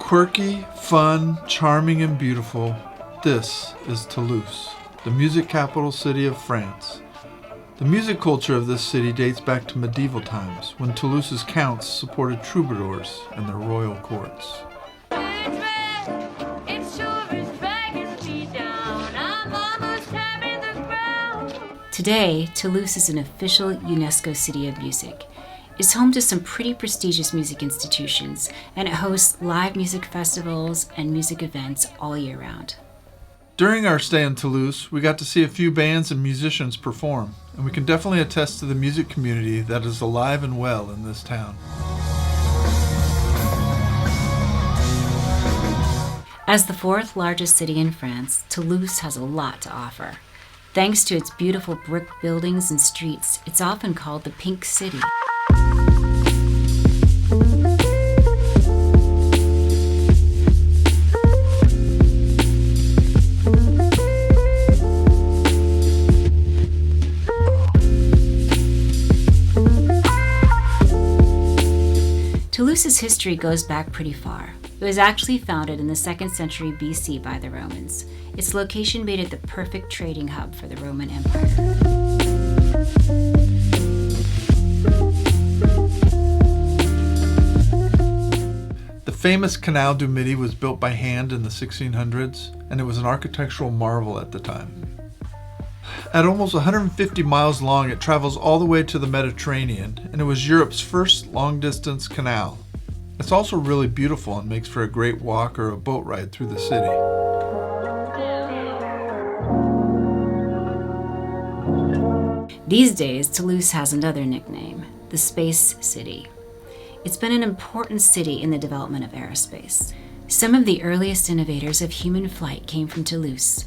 Quirky, fun, charming, and beautiful, this is Toulouse, the music capital city of France. The music culture of this city dates back to medieval times, when Toulouse's counts supported troubadours and their royal courts. Today, Toulouse is an official UNESCO City of Music. It's home to some pretty prestigious music institutions, and it hosts live music festivals and music events all year round. During our stay in Toulouse, we got to see a few bands and musicians perform, and we can definitely attest to the music community that is alive and well in this town. As the fourth largest city in France, Toulouse has a lot to offer. Thanks to its beautiful brick buildings and streets, it's often called the Pink City. Toulouse's history goes back pretty far. It was actually founded in the 2nd century BC by the Romans. Its location made it the perfect trading hub for the Roman Empire. The famous Canal du Midi was built by hand in the 1600s, and it was an architectural marvel at the time. At almost 150 miles long, it travels all the way to the Mediterranean, and it was Europe's first long-distance canal. It's also really beautiful and makes for a great walk or a boat ride through the city. These days, Toulouse has another nickname, the Space City. It's been an important city in the development of aerospace. Some of the earliest innovators of human flight came from Toulouse.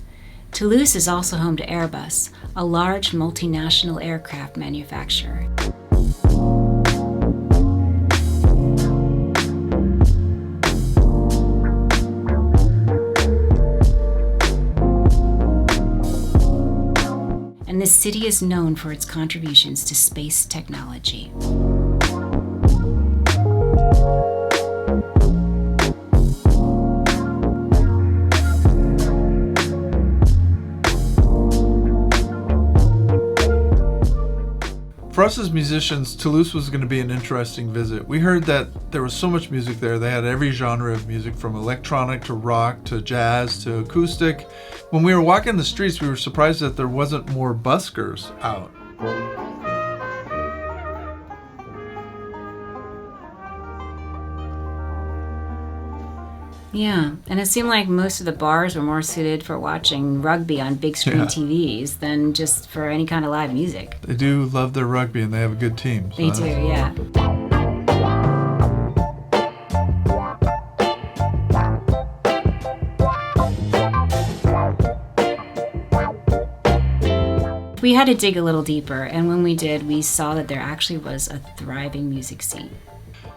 Toulouse is also home to Airbus, a large multinational aircraft manufacturer. And this city is known for its contributions to space technology. For us as musicians, Toulouse was going to be an interesting visit. We heard that there was so much music there. They had every genre of music, from electronic to rock to jazz to acoustic. When we were walking the streets, we were surprised that there wasn't more buskers out. Yeah, and it seemed like most of the bars were more suited for watching rugby on big screen TVs than just for any kind of live music. They do love their rugby, and they have a good team. They do, yeah. We had to dig a little deeper, and when we did, we saw that there actually was a thriving music scene.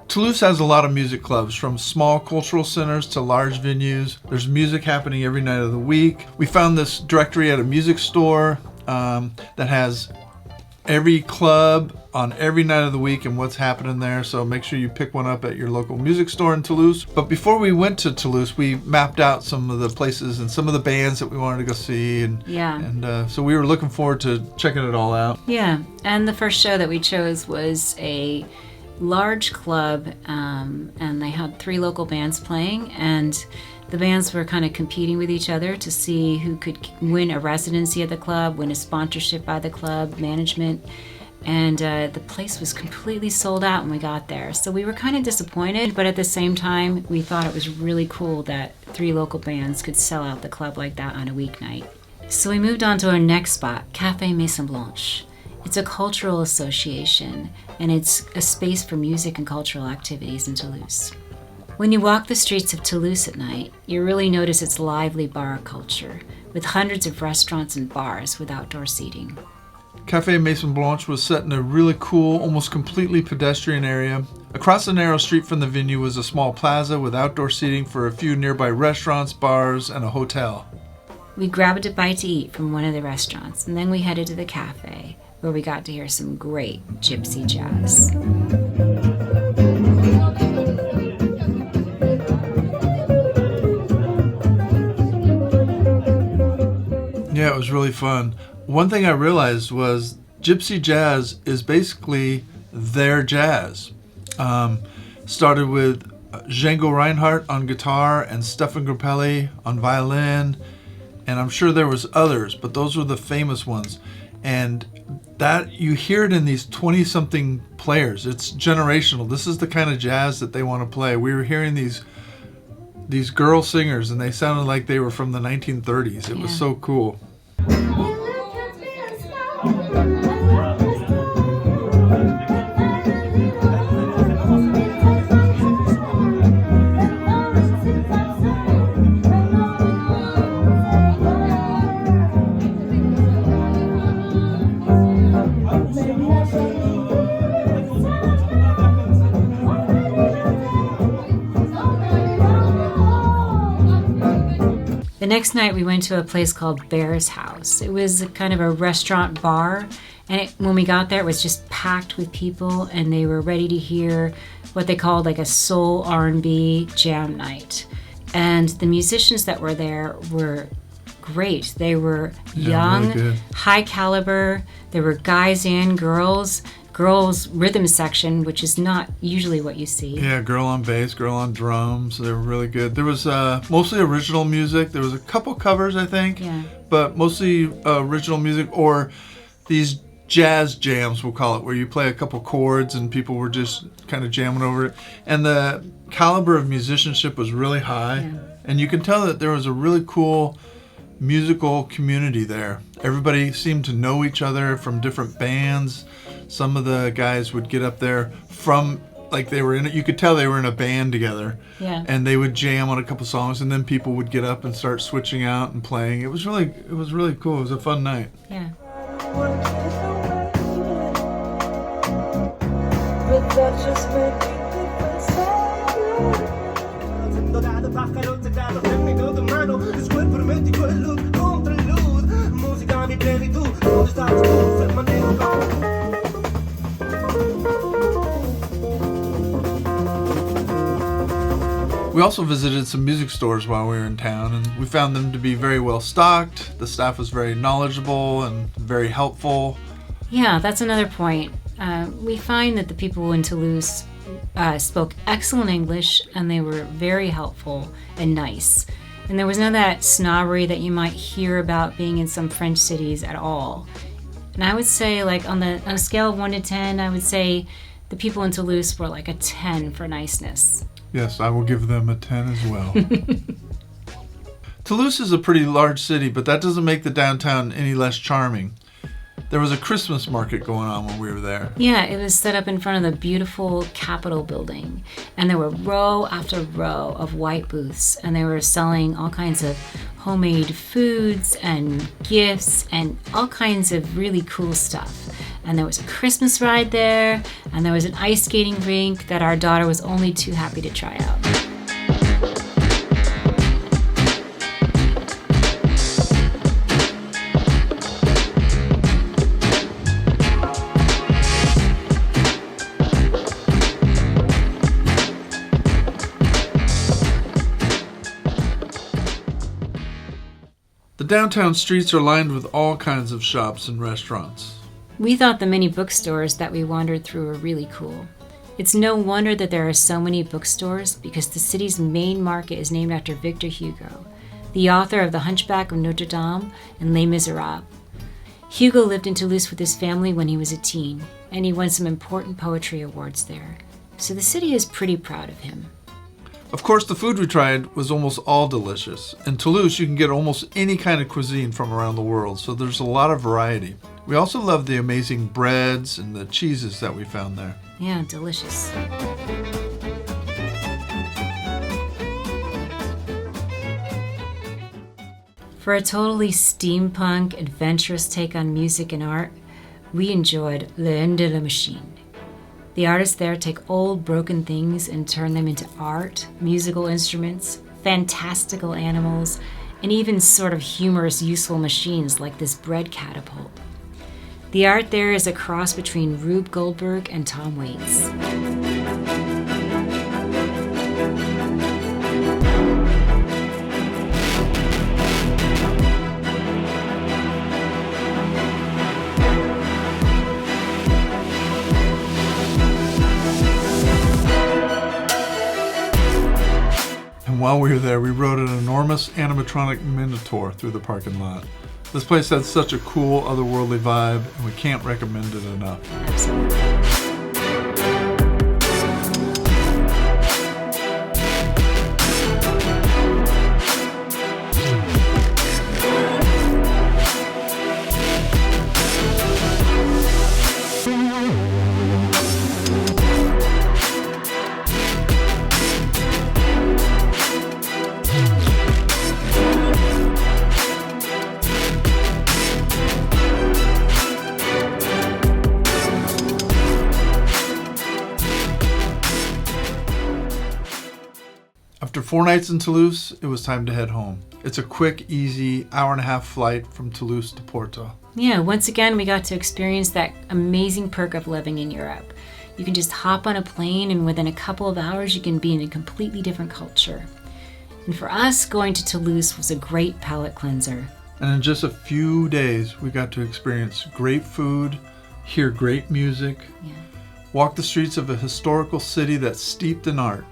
Toulouse has a lot of music clubs, from small cultural centers to large venues. There's music happening every night of the week. We found this directory at a music store that has every club on every night of the week and what's happening there, so make sure you pick one up at your local music store in Toulouse. But before we went to Toulouse, we mapped out some of the places and some of the bands that we wanted to go see, and so we were looking forward to checking it all out. Yeah, and the first show that we chose was a large club, and they had 3 local bands playing, and the bands were kind of competing with each other to see who could win a residency at the club, win a sponsorship by the club management, and the place was completely sold out when we got there. So we were kind of disappointed, but at the same time, we thought it was really cool that 3 local bands could sell out the club like that on a weeknight. So we moved on to our next spot, Café Maison Blanche. It's a cultural association, and it's a space for music and cultural activities in Toulouse. When you walk the streets of Toulouse at night, you really notice its lively bar culture, with hundreds of restaurants and bars with outdoor seating. Café Maison Blanche was set in a really cool, almost completely pedestrian area. Across a narrow street from the venue was a small plaza with outdoor seating for a few nearby restaurants, bars, and a hotel. We grabbed a bite to eat from one of the restaurants, and then we headed to the cafe, where we got to hear some great gypsy jazz. Yeah, it was really fun. One thing I realized was gypsy jazz is basically their jazz. Started with Django Reinhardt on guitar and Stefan Grappelli on violin, and I'm sure there was others, but those were the famous ones. And that you hear it in these 20-something players. It's generational. This is the kind of jazz that they want to play. We were hearing these girl singers, and they sounded like they were from the 1930s. It was so cool. The next night we went to a place called Bear's House. It was kind of a restaurant bar, and when we got there it was just packed with people, and they were ready to hear what they called like a soul R&B jam night. And the musicians that were there were great. They were young, really high caliber. There were guys and girls. Girls' rhythm section, which is not usually what you see. Yeah, girl on bass, girl on drums. They were really good. There was mostly original music. There was a couple covers, I think, but mostly original music, or these jazz jams, we'll call it, where you play a couple chords and people were just kind of jamming over it. And the caliber of musicianship was really high, and you can tell that there was a really cool musical community there. Everybody seemed to know each other from different bands. Some of the guys would get up there from, like, they were in it. You could tell they were in a band together. Yeah. And they would jam on a couple songs, and then people would get up and start switching out and playing. It was really cool. It was a fun night. Yeah. We also visited some music stores while we were in town, and we found them to be very well stocked. The staff was very knowledgeable and very helpful. Yeah, that's another point. We find that the people in Toulouse spoke excellent English, and they were very helpful and nice. And there was none of that snobbery that you might hear about being in some French cities at all. And I would say, like, on a scale of 1 to 10, I would say the people in Toulouse were like a 10 for niceness. Yes, I will give them a 10 as well. Toulouse is a pretty large city, but that doesn't make the downtown any less charming. There was a Christmas market going on when we were there. Yeah, it was set up in front of the beautiful Capitol building, and there were row after row of white booths, and they were selling all kinds of homemade foods and gifts and all kinds of really cool stuff. And there was a Christmas ride there, and there was an ice skating rink that our daughter was only too happy to try out. The downtown streets are lined with all kinds of shops and restaurants. We thought the many bookstores that we wandered through were really cool. It's no wonder that there are so many bookstores, because the city's main market is named after Victor Hugo, the author of The Hunchback of Notre Dame and Les Miserables. Hugo lived in Toulouse with his family when he was a teen, and he won some important poetry awards there. So the city is pretty proud of him. Of course, the food we tried was almost all delicious. In Toulouse, you can get almost any kind of cuisine from around the world, so there's a lot of variety. We also loved the amazing breads and the cheeses that we found there. Yeah, delicious. For a totally steampunk, adventurous take on music and art, we enjoyed L'Inde de la Machine. The artists there take old, broken things and turn them into art, musical instruments, fantastical animals, and even sort of humorous, useful machines like this bread catapult. The art there is a cross between Rube Goldberg and Tom Waits. while we were there, we rode an enormous animatronic minotaur through the parking lot. This place had such a cool, otherworldly vibe, and we can't recommend it enough. Absolutely. After 4 nights in Toulouse, it was time to head home. It's a quick, easy hour-and-a-half flight from Toulouse to Porto. Yeah, once again, we got to experience that amazing perk of living in Europe. You can just hop on a plane, and within a couple of hours, you can be in a completely different culture. And for us, going to Toulouse was a great palate cleanser. And in just a few days, we got to experience great food, hear great music, Yeah. walk the streets of a historical city that's steeped in art,